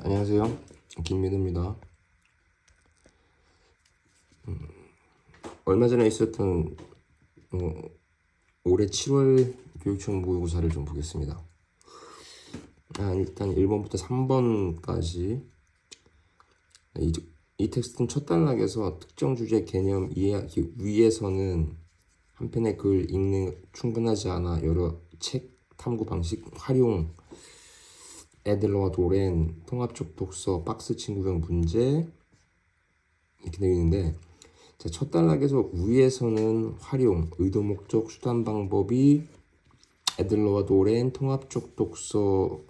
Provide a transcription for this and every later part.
안녕하세요. 김민우입니다. 얼마 전에 있었던 올해 7월 교육청 모의고사를 좀 보겠습니다. 일단 1번부터 3번까지 이 텍스트는 첫 단락에서 특정 주제 개념 이해하기 위해서는 한 편의 글 읽는 충분하지 않아 여러 책 탐구 방식 활용 애들러와 도렌 통합적 독서 박스 친구형 문제 이렇게 되어 있는데, 자, 첫 단락에서 위에서는 활용, 의도, 목적, 수단, 방법이 애들러와 도렌 통합적 독서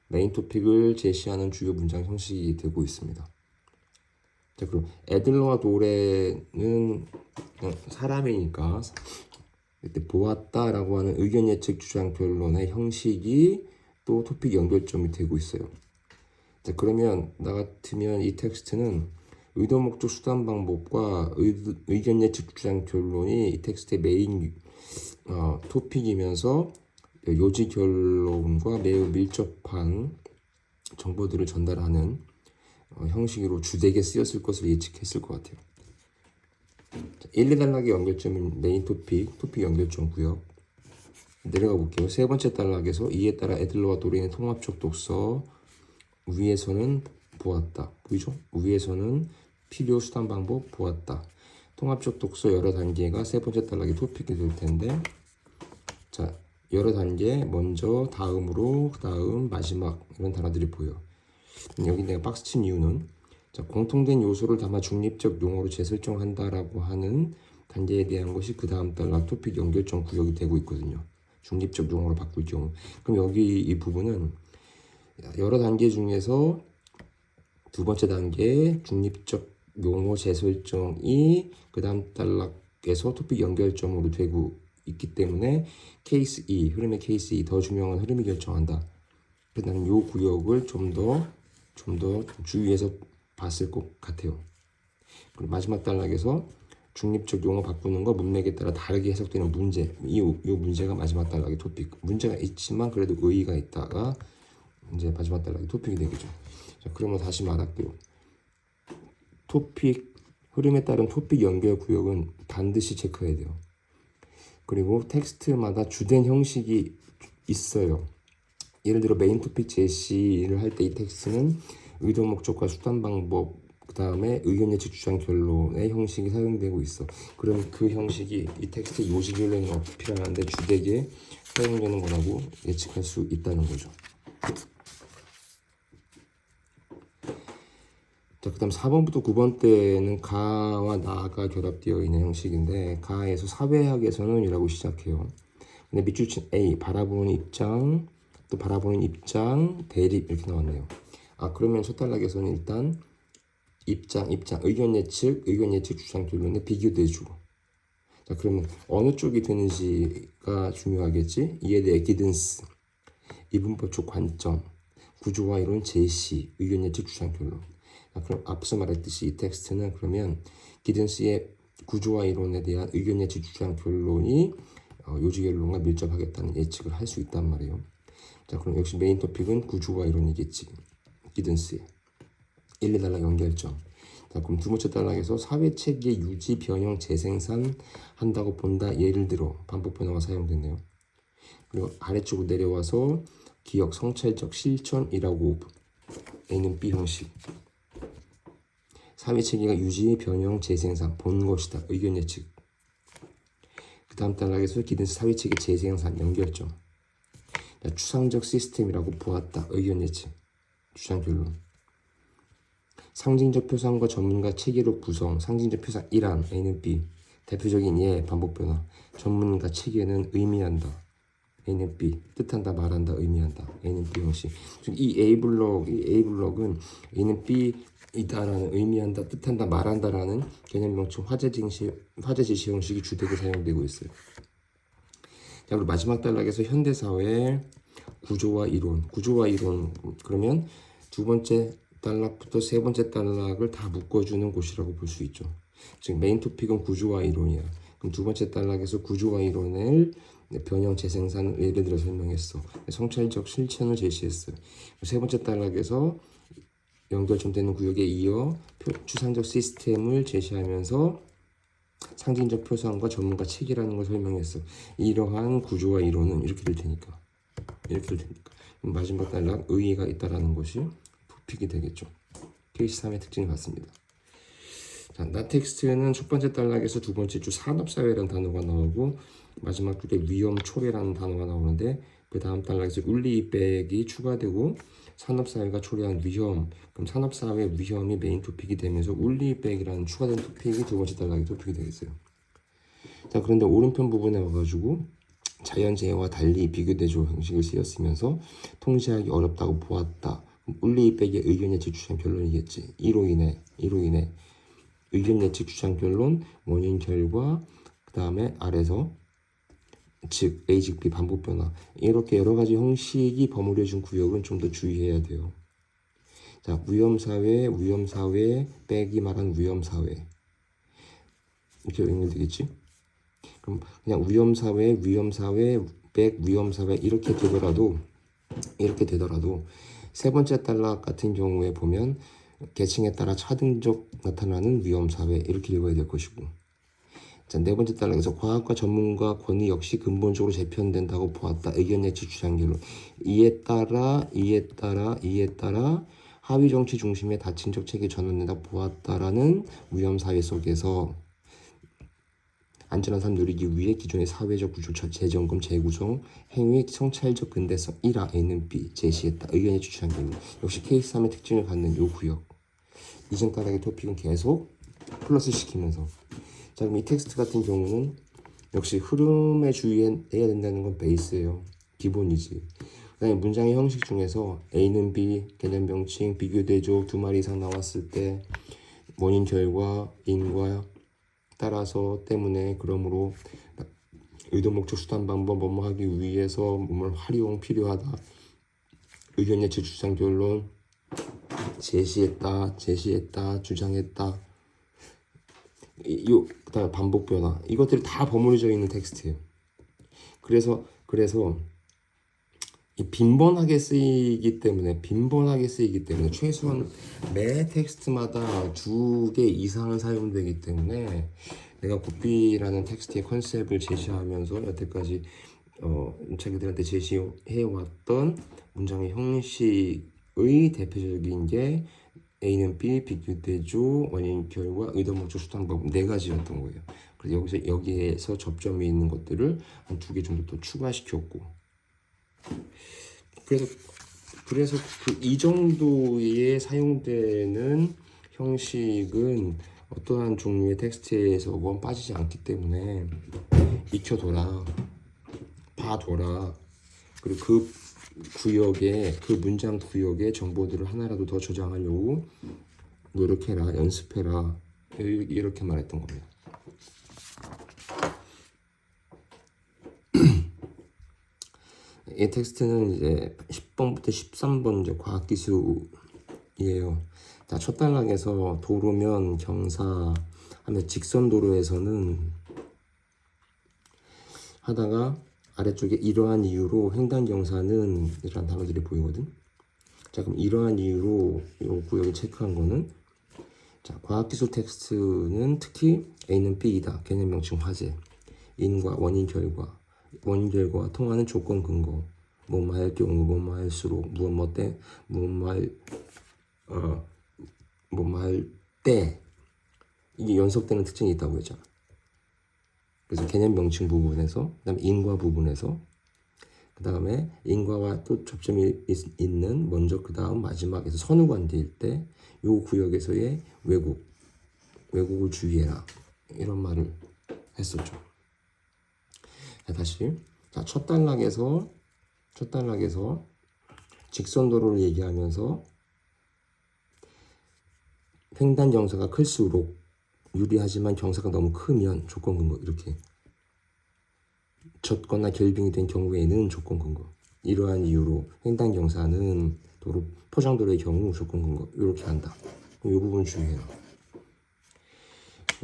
메인 토픽을 제시하는 주요 문장 형식이 되고 있습니다. 자, 그럼 애들러와 도렌은 그냥 사람이니까 이때 보았다라고 하는 의견 예측 주장 변론의 형식이 또 토픽 연결점이 되고 있어요. 자, 그러면 나 같으면 이 텍스트는 의도, 목적, 수단, 방법과 의견 예측 주장 결론이 이 텍스트의 메인 토픽이면서 요지 결론과 매우 밀접한 정보들을 전달하는 형식으로 주되게 쓰였을 것을 예측했을 것 같아요. 자, 1, 2단락의 연결점인 메인 토픽 연결점 구역 내려가 볼게요. 세 번째 단락에서 이에 따라 애들러와 도렌의 통합적 독서 위에서는 보았다. 보이죠? 위에서는 필요, 수단, 방법 보았다. 통합적 독서 여러 단계가 세 번째 단락의 토픽이 될 텐데, 자, 여러 단계 먼저, 다음으로, 그다음, 마지막 이런 단어들이 보여. 여기 내가 박스 친 이유는, 자, 공통된 요소를 담아 중립적 용어로 재설정한다라고 하는 단계에 대한 것이 그 다음 단락 토픽 연결점 구역이 되고 있거든요. 중립적 용어로 바꿀 경우. 그럼 여기 이 부분은 여러 단계 중에서 두 번째 단계 중립적 용어 재설정이 그 다음 단락에서 토픽 연결점으로 되고 있기 때문에 케이스 2, 흐름의 케이스 2, 더 중요한 흐름이 결정한다. 그래서 나는 이 구역을 좀 더 주의해서 봤을 것 같아요. 그리고 마지막 단락에서 중립적 용어 바꾸는 거 문맥에 따라 다르게 해석되는 문제, 이 문제가 마지막 단락의 토픽. 문제가 있지만 그래도 의의가 있다가 이제 마지막 단락의 토픽이 되겠죠. 자, 그러면 다시 말할게요. 토픽 흐름에 따른 토픽 연결 구역은 반드시 체크해야 돼요. 그리고 텍스트마다 주된 형식이 있어요. 예를 들어 메인 토픽 제시를 할 때 이 텍스트는 의도, 목적과 수단, 방법, 그 다음에 의견 예측 주장 결론의 형식이 사용되고 있어. 그럼 그 형식이 이 텍스트의 요지 결론이 어필하는데 주되게 사용되는 거라고 예측할 수 있다는 거죠. 자, 그 다음 4번부터 9번 때는 가와 나가 결합되어 있는 형식인데, 가에서 사회학에서는 이라고 시작해요. 근데 밑줄 친 A, 바라보는 입장, 또 바라보는 입장, 대립 이렇게 나왔네요. 그러면 첫 단락에서는 일단 입장, 의견 예측 주장 결론에 비교대주. 자, 그러면 어느 쪽이 되는지가 중요하겠지? 이에 대해 에비던스, 이분법적 관점, 구조와 이론 제시, 의견 예측 주장 결론. 자, 그럼 앞서 말했듯이 이 텍스트는 그러면 기든스의 구조와 이론에 대한 의견 예측 주장 결론이 요지 결론과 밀접하겠다는 예측을 할 수 있단 말이에요. 자, 그럼 역시 메인 토픽은 구조와 이론이겠지. 기든스의 1, 2단락 연결점. 자, 그럼 두 번째 단락에서 사회체계 유지, 변형, 재생산 한다고 본다. 예를 들어 반복 변화가 사용됐네요. 그리고 아래쪽으로 내려와서 기억, 성찰적 실천이라고 A는 B 형식. 사회체계가 유지, 변형, 재생산 본 것이다. 의견 예측. 그 다음 단락에서 기든스 사회체계 재생산 연결점. 자, 추상적 시스템이라고 보았다. 의견 예측. 주장 결론. 상징적 표상과 전문가 체계로 구성. 상징적 표상 1안 A는 B. 대표적인 예 반복 변화. 전문가 체계는 의미한다. A는 B. 뜻한다, 말한다, 의미한다. A는 B 형식. 이 A 블럭은 A는 B 이다라는 의미한다, 뜻한다, 말한다라는 개념 명칭 화제 제시 형식이 주되게 사용되고 있어요. 자, 그리고 마지막 단락에서 현대 사회 구조와 이론. 그러면 두 번째 단락부터 세 번째 단락을 다 묶어주는 곳이라고 볼 수 있죠. 즉 메인 토픽은 구조와 이론이야. 그럼 두 번째 단락에서 구조와 이론을 변형, 재생산 예를 들어 설명했어. 성찰적 실천을 제시했어요. 세 번째 단락에서 연결점 되는 구역에 이어 추상적 시스템을 제시하면서 상징적 표상과 전문가 체계라는 걸 설명했어. 이러한 구조와 이론은 이렇게 될 테니까. 마지막 단락 의의가 있다라는 것이 부픽이 되겠죠. 케이스 3의 특징을 봤습니다. 자, 나텍스트는 첫 번째 단락에서 두 번째 줄 산업사회라는 단어가 나오고 마지막 줄에 위험초래라는 단어가 나오는데 그 다음 단락에서 울리백이 추가되고 산업사회가 초래한 위험, 그럼 산업사회 위험이 메인 토픽이 되면서 울리백이라는 추가된 토픽이 두 번째 단락의 토픽이 되겠어요. 자, 그런데 오른편 부분에 와가지고 자연재해와 달리 비교대조 형식을 쓰였으면서 통제하기 어렵다고 보았다. 울리백의 의견 예측 주장 결론이겠지. 이로 인해 의견 예측 주장 결론, 원인 결과, 그 다음에 아래서 즉 A 즉 B 반복 변화, 이렇게 여러 가지 형식이 버무려진 구역은 좀 더 주의해야 돼요. 자, 위험사회 빼기 말한 위험사회 이렇게 연결되겠지? 그럼 그냥 위험사회 백 위험사회 이렇게 되더라도 세 번째 단락 같은 경우에 보면 계층에 따라 차등적 나타나는 위험사회 이렇게 읽어야 될 것이고, 자, 네 번째 단락에서 과학과 전문가 권위 역시 근본적으로 재편된다고 보았다. 의견 예측 주장 결론. 이에 따라 하위 정치 중심의 다층적 체계 전환된다고 보았다라는 위험사회 속에서 안전한 삶 누리기 위해 기존의 사회적 구조, 재점검, 재구성, 행위, 성찰적 근대성, 1화 A는 B 제시했다. 의견 예측 주장 결론. 역시 케이스 3의 특징을 갖는 요 구역. 이전 단락의 토픽은 계속 플러스 시키면서, 자, 그럼 이 텍스트 같은 경우는 역시 흐름에 주의해야 된다는 건 베이스예요. 기본이지. 그다음에 문장의 형식 중에서 A는 B, 개념 명칭, 비교 대조 두 마리 이상 나왔을 때 원인 결과, 인과 따라서 때문에 그러므로 의도 목적 수단 방법 뭐뭐 하기 위해서 뭐뭐 활용 필요하다. 의견 예측 주장 결론 제시했다, 주장했다. 그다음에 반복 변화, 이것들이 다 버무려져 있는 텍스트예요. 그래서 빈번하게 쓰이기 때문에 최소한 매 텍스트마다 2개 이상은 사용되기 때문에 내가 굿비라는 텍스트의 컨셉을 제시하면서 여태까지 자기들한테 제시해왔던 문장의 형식의 대표적인 게 A는 B, 비교대조, 원인 결과, 의도 목적 수단법 4가지였던 거예요. 그래서 여기에서 접점이 있는 것들을 한 2개 정도 더 추가시켰고, 그래서 이 정도에 사용되는 형식은 어떠한 종류의 텍스트에서 빠지지 않기 때문에 익혀둬라, 봐둬라. 그리고 그 문장 구역의 정보들을 하나라도 더 저장하려고 노력해라, 연습해라, 이렇게 말했던 겁니다. 이 텍스트는 이제 10번부터 13번 이제 과학기술이에요. 자, 첫 단락에서 도로면 경사 하면 직선 도로에서는 하다가 아래쪽에 이러한 이유로 횡단 경사는 이런 단어들이 보이거든. 자, 그럼 이러한 이유로 이 구역을 체크한 거는, 자, 과학기술 텍스트는 특히 A는 B이다. 개념 명칭 화제, 인과 원인 결과와 통하는 조건 근거, 뭐뭐 할 경우, 뭐뭐 할수록, 뭐뭐 할 때, 이게 연속되는 특징이 있다고 했잖아. 그래서 개념 명칭 부분에서, 그 다음에 인과 부분에서, 그 다음에 인과와 또 접점이 있는 먼저 그 다음 마지막에서 선후관계일 때 요 구역에서의 왜곡을 주의해라, 이런 말을 했었죠. 자, 다시, 자, 첫 단락에서 직선도로를 얘기하면서 횡단 경사가 클수록 유리하지만 경사가 너무 크면 조건 근거, 이렇게 젖거나 결빙이 된 경우에는 조건 근거, 이러한 이유로 횡단 경사는 포장도로의 경우 조건 근거, 이렇게 한다. 이 부분 주의해요.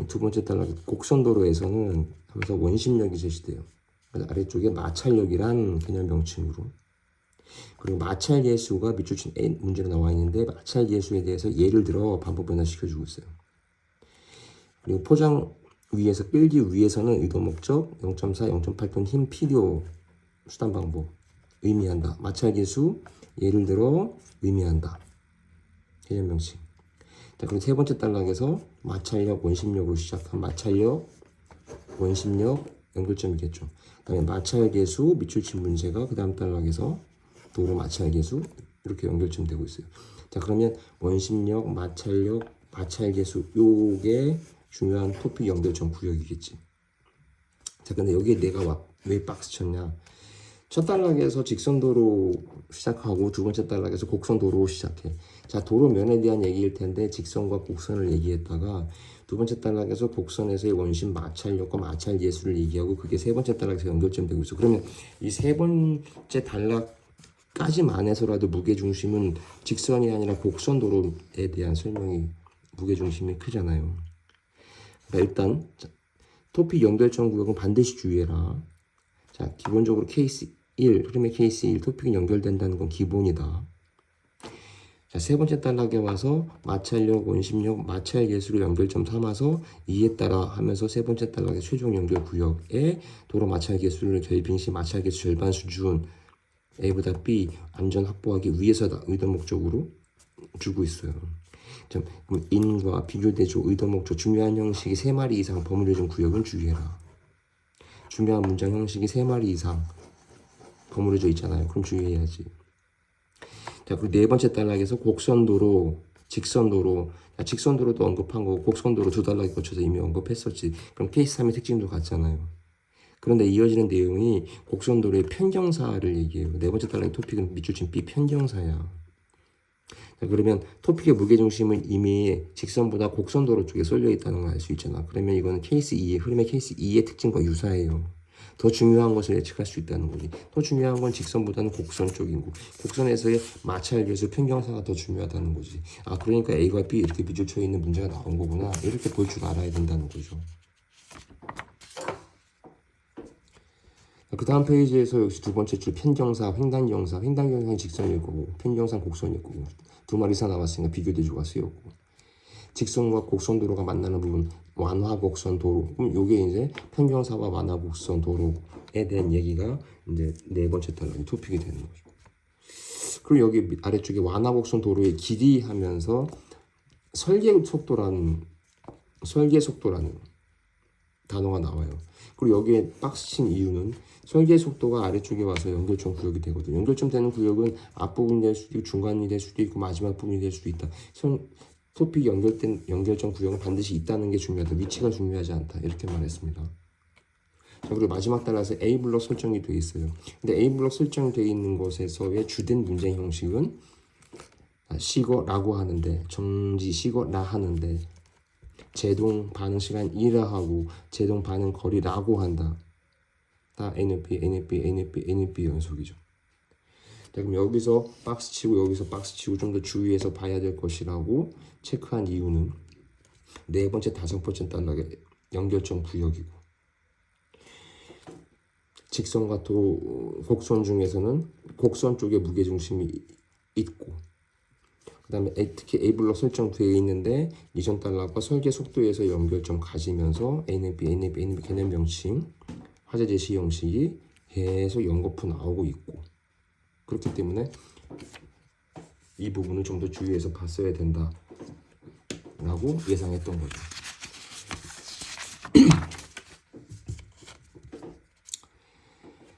두 번째 단락 곡선도로에서는 하면서 원심력이 제시돼요. 그래서 아래쪽에 마찰력이란 개념 명칭으로, 그리고 마찰 예수가 밑줄 친 A 문제로 나와 있는데 마찰 예수에 대해서 예를 들어 반복 변화시켜주고 있어요. 그리고 포장 위에서 끌기 위해서는 의도 목적 0.4, 0.8톤 힘 필요 수단 방법 의미한다. 마찰 예수 예를 들어 의미한다. 개념 명칭. 자, 그리고 세 번째 단락에서 마찰력, 원심력으로 시작한 마찰력, 원심력, 연결점이겠죠. 그 다음에 마찰계수, 밑줄친 문제가 그 다음 단락에서 도로 마찰계수 이렇게 연결점 되고 있어요. 자, 그러면 원심력, 마찰력, 마찰계수 요게 중요한 토픽 연결점 구역이겠지. 자, 근데 여기에 내가 왜 박스 쳤냐? 첫 단락에서 직선도로 시작하고 두 번째 단락에서 곡선도로 시작해. 자, 도로면에 대한 얘기일 텐데 직선과 곡선을 얘기했다가 두 번째 단락에서 곡선에서의 원심 마찰력과 마찰 예수를 얘기하고 그게 세 번째 단락에서 연결점 되고 있어. 그러면 이 세 번째 단락까지만 해서라도 무게중심은 직선이 아니라 곡선도로에 대한 설명이 무게중심이 크잖아요. 그러니까 일단 토픽 연결점 구역은 반드시 주의해라. 자, 기본적으로 케이스 1, 흐름의 케이스 1, 토픽이 연결된다는 건 기본이다. 자, 세 번째 단락에 와서 마찰력, 원심력, 마찰 예수를 연결점 삼아서 이에 따라 하면서 세 번째 단락의 최종 연결 구역에 도로 마찰 예수를 결빙 시 마찰 예수 절반 수준 A보다 B 안전 확보하기 위해서다. 의도 목적으로 주고 있어요. 자, 그럼 인과 비교대조, 의도 목적, 중요한 형식이 3마리 이상 버무려진 구역은 주의해라. 중요한 문장 형식이 3마리 이상 버무려져 있잖아요. 그럼 주의해야지. 자, 그리고 네 번째 단락에서 곡선도로, 직선도로, 직선도로도 언급한 거고 곡선도로 두 단락에 거쳐서 이미 언급했었지. 그럼 케이스 3의 특징도 같잖아요. 그런데 이어지는 내용이 곡선도로의 편경사를 얘기해요. 네 번째 단락의 토픽은 밑줄친 B 편경사야. 자, 그러면 토픽의 무게중심은 이미 직선보다 곡선도로 쪽에 쏠려 있다는 걸 알 수 있잖아. 그러면 이거는 케이스 2의 흐름의 케이스 2의 특징과 유사해요. 더 중요한 것을 예측할 수 있다는 거지. 더 중요한 건 직선보다는 곡선 쪽이고 곡선에서의 마찰 계수 편경사가 더 중요하다는 거지. 아, 그러니까 A과 B 이렇게 밑줄쳐 있는 문제가 나온 거구나. 이렇게 볼 줄 알아야 된다는 거죠. 그 다음 페이지에서 역시 두 번째 줄 편경사, 횡단경사, 횡단경사는 직선일 거고 편경사는 곡선일 거고 두 마리사 나왔으니까 비교대조가 쓰였고 직선과 곡선도로가 만나는 부분 완화곡선 도로. 그럼 요게 이제 편경사와 완화곡선 도로에 대한 얘기가 이제 네 번째 단락의 토픽이 되는 거죠. 그리고 여기 아래쪽에 완화곡선 도로의 길이 하면서 설계 속도라는 단어가 나와요. 그리고 여기에 박스 친 이유는 설계 속도가 아래쪽에 와서 연결점 구역이 되거든요. 연결점 되는 구역은 앞부분이 될 수도 있고 중간이 될 수도 있고 마지막 부분이 될 수도 있다. 토픽 연결된 연결점 구역은 반드시 있다는 게 중요하다. 위치가 중요하지 않다. 이렇게 말했습니다. 자, 그리고 마지막 단락에서 A 블록 설정이 되어 있어요. 근데 A 블록 설정이 되어 있는 것에서의 주된 문제 형식은 시거라고 하는데 정지 시거라 하는데 제동 반응 시간 이라 하고 제동 반응 거리라고 한다. 다 NFP, NFP, NFP, NFP 연속이죠. 자, 그럼 여기서 박스 치고 여기서 박스 치고 좀 더 주의해서 봐야 될 것이라고 체크한 이유는 네 번째, 다섯 번째 단락의 연결점 구역이고 직선과 곡선 중에서는 곡선 쪽에 무게중심이 있고 그 다음에 특히 A 블록 설정되어 있는데 이전 단락과 설계 속도에서 연결점 가지면서 NFP, NFP, NFP 개념 명칭 화제 제시 형식이 계속 연거푸 나오고 있고 그렇기 때문에 이 부분을 좀 더 주의해서 봤어야 된다 라고 예상했던 거죠.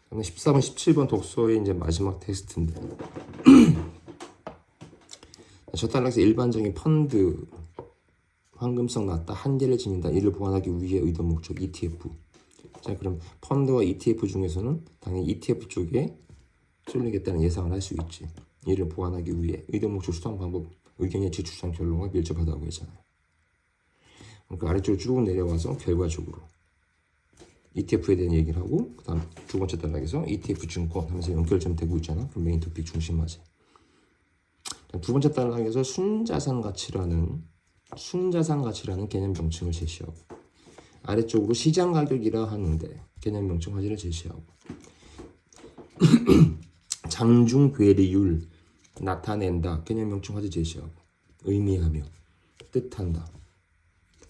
그다음에 14번, 17번 독서의 이제 마지막 테스트인데 저 단락에서 일반적인 펀드 황금성 낮다 한계를 지닌다 이를 보완하기 위해 의도 목적 ETF. 자, 그럼 펀드와 ETF 중에서는 당연히 ETF 쪽에 쏠리겠다는 예상을 할 수 있지. 이를 보완하기 위해 의도 목적 수상 방법 의견 예측 주장 결론과 밀접하다고 했잖아요. 그 아래쪽으로 쭉 내려와서 결과적으로 ETF에 대한 얘기를 하고 그 다음 두 번째 단락에서 ETF 증권 하면서 연결점 되고 있잖아. 그럼 메인 토픽 중심하지. 두 번째 단락에서 순자산 가치라는 개념 명칭을 제시하고 아래쪽으로 시장 가격이라 하는데 개념 명칭 화제를 제시하고 장중괴리율 나타낸다. 개념 명칭 화제 제시하고 의미하며 뜻한다.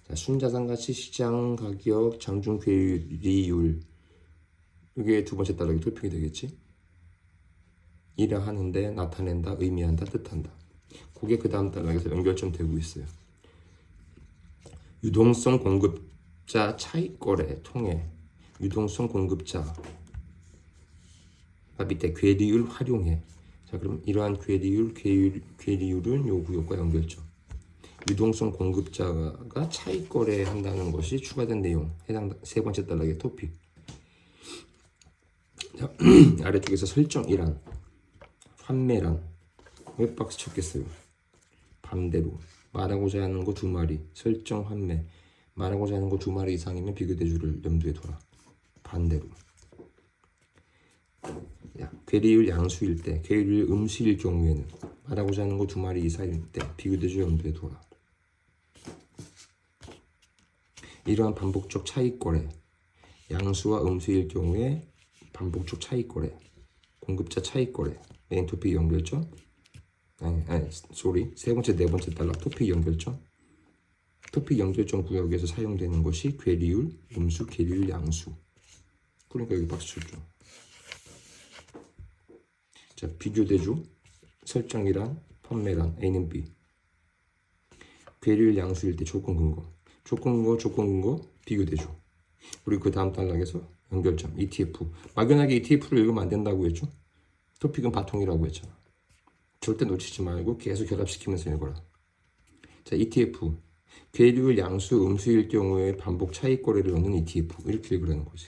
자, 순자산가치 시장 가격 장중괴리율 이게 두 번째 단락이 토픽이 되겠지. 이라 하는데 나타낸다, 의미한다, 뜻한다. 그게 그 다음 단락에서 연결점 되고 있어요. 유동성 공급자 차익거래 통해 유동성 공급자 밑에 괴리율 활용해. 자, 그럼 이러한 괴리율은 요 구역과 연결점. 유동성 공급자가 차익 거래한다는 것이 추가된 내용. 해당 세 번째 단락의 토픽. 자, 아래쪽에서 설정이란 판매란 왜 박스 쳤겠어요? 반대로 말하고자 하는 거 두 마리 설정 판매 말하고자 하는 거 두 마리 이상이면 비교대조를 염두에 둬라. 반대로 괴리율 양수일 때, 괴리율 음수일 경우에는 말하고자 하는 거 두 마리 이상일 때 비교대조 염두에 둬라. 이러한 반복적 차익거래, 양수와 음수일 경우에 반복적 차익거래, 공급자 차익거래, 메인 토픽 연결점. 세 번째, 네 번째 단락 토픽 연결점. 토픽 연결점 구역에서 사용되는 것이 괴리율, 음수, 괴리율, 양수. 그러니까 여기 박수 쳤죠. 자, 비교대조, 설정이란, 판매란, A는 B. 괴리율 양수일 때 조건 근거, 비교대조. 그리고 그 다음 단락에서 연결점, ETF. 막연하게 ETF를 읽으면 안 된다고 했죠. 토픽은 바통이라고 했잖아. 절대 놓치지 말고 계속 결합시키면서 읽어라. 자, ETF. 괴리율 양수, 음수일 경우에 반복 차익 거래를 넣는 ETF. 이렇게 읽으라는 거지.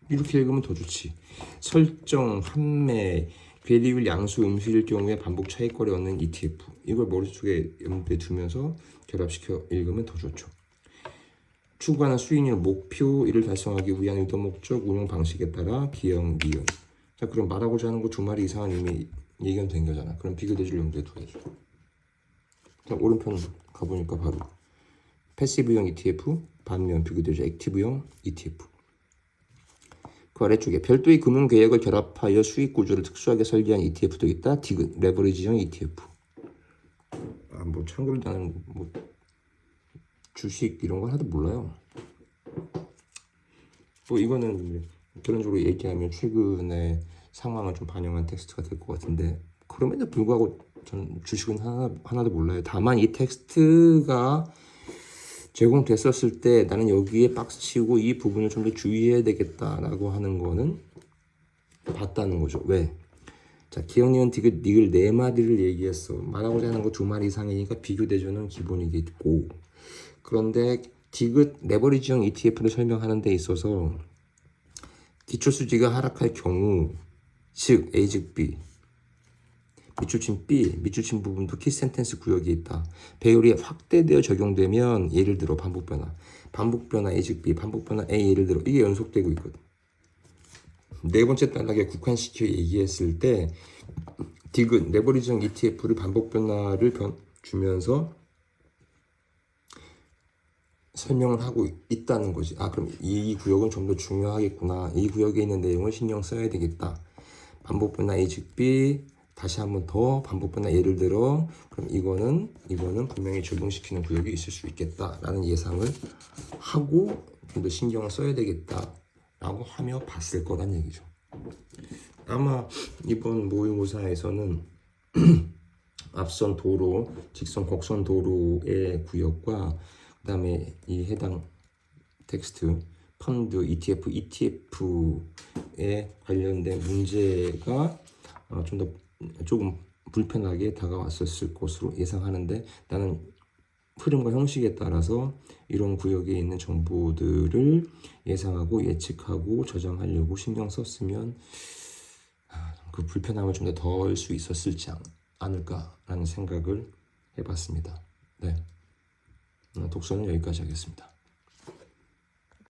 이렇게 읽으면 더 좋지. 설정, 판매, 괴리율 양수, 음수일 경우에 반복 차익 거래 얻는 ETF. 이걸 머릿속에 염두에 두면서 결합시켜 읽으면 더 좋죠. 추구하는 수익률 목표 이를 달성하기 위한 의도 목적 운용 방식에 따라 기형, 니은. 자, 그럼 말하고자 하는 거 두 마리 이상은 이미 예견된 거잖아. 그럼 비교대조를 염두에 둬야죠. 자, 오른편 가보니까 바로 패시브형 ETF, 반면 비교대조 액티브형 ETF. 그 아래쪽에 별도의 금융 계획을 결합하여 수익 구조를 특수하게 설계한 ETF도 있다. 디귿, 레버리지형 ETF. 뭐 참고로 나는 뭐 주식 이런 거 하나도 몰라요. 뭐 이거는 결론적으로 얘기하면 최근에 상황을 좀 반영한 텍스트가 될 것 같은데 그럼에도 불구하고 저는 주식은 하나도 몰라요. 다만 이 텍스트가 제공됐었을 때 나는 여기에 박스 치고 이 부분을 좀 더 주의해야 되겠다라고 하는 거는 봤다는 거죠. 왜? 자, 기억니은 디귿, 니을 네 마디를 얘기했어. 말하고자 하는 거 두 마리 이상이니까 비교대조는 기본이겠고, 그런데 디귿 레버리지형 ETF를 설명하는 데 있어서 기초수지가 하락할 경우, 즉 A 즉 B, 밑줄친 B, 밑줄친 부분도 키센텐스 구역이 있다. 배율이 확대되어 적용되면 예를 들어 반복변화 A 즉 B, 반복변화 A 예를 들어 이게 연속되고 있거든. 네 번째 단락에 국한시켜 얘기했을 때 디귿 레버리지형 ETF를 반복변화를 주면서 설명을 하고 있다는 거지. 아, 그럼 이 구역은 좀 더 중요하겠구나. 이 구역에 있는 내용을 신경 써야 되겠다. 반복변화 A 즉 B, 다시 한번 더 반복변화 예를 들어 그럼 이거는 분명히 적용시키는 구역이 있을 수 있겠다라는 예상을 하고 좀 더 신경을 써야 되겠다라고 하며 봤을 거란 얘기죠. 아마 이번 모의고사에서는 앞선 도로, 직선 곡선 도로의 구역과 그 다음에 이 해당 텍스트 펀드, ETF에 관련된 문제가 조금 불편하게 다가왔었을 것으로 예상하는데 나는 흐름과 형식에 따라서 이런 구역에 있는 정보들을 예상하고 예측하고 저장하려고 신경 썼으면 그 불편함을 좀 더 덜 수 있었을지 않을까라는 생각을 해봤습니다. 네, 독서는 여기까지 하겠습니다.